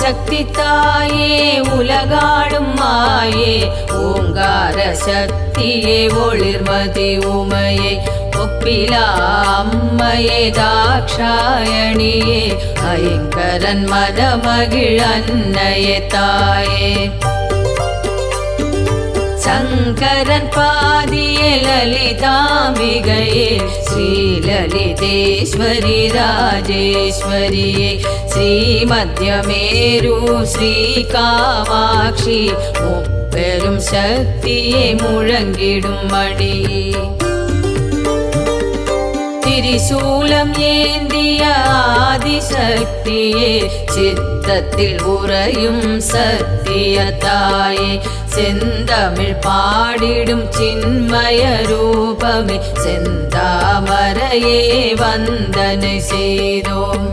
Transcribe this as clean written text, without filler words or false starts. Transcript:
சக்தி தாயே உலகாடும் மாயே ஓங்கார சக்தியே ஒளிர்மதி உமையே ஒப்பிலா அம்மையே தாக்ஷாயணியே ஐங்கரன் மதமகிழ் அன்னையே தாயே சங்கரன் பாதியே லலிதாம்பிகையே ஸ்ரீலலிதேஸ்வரி ராஜேஸ்வரியே ஸ்ரீமத்யமேரு ஸ்ரீ காமாட்சி முப்பெரும் சக்தியே முழங்கிடும் மணியே திரிசூலம் ஏந்திய ஆதிசக்தியே சித்தத்தில் உறையும் சத்திய தாயே செந்தமிழ் பாடிடும் சின்மய ரூபமே செந்தாமரையே வந்தனை செய்தோம்.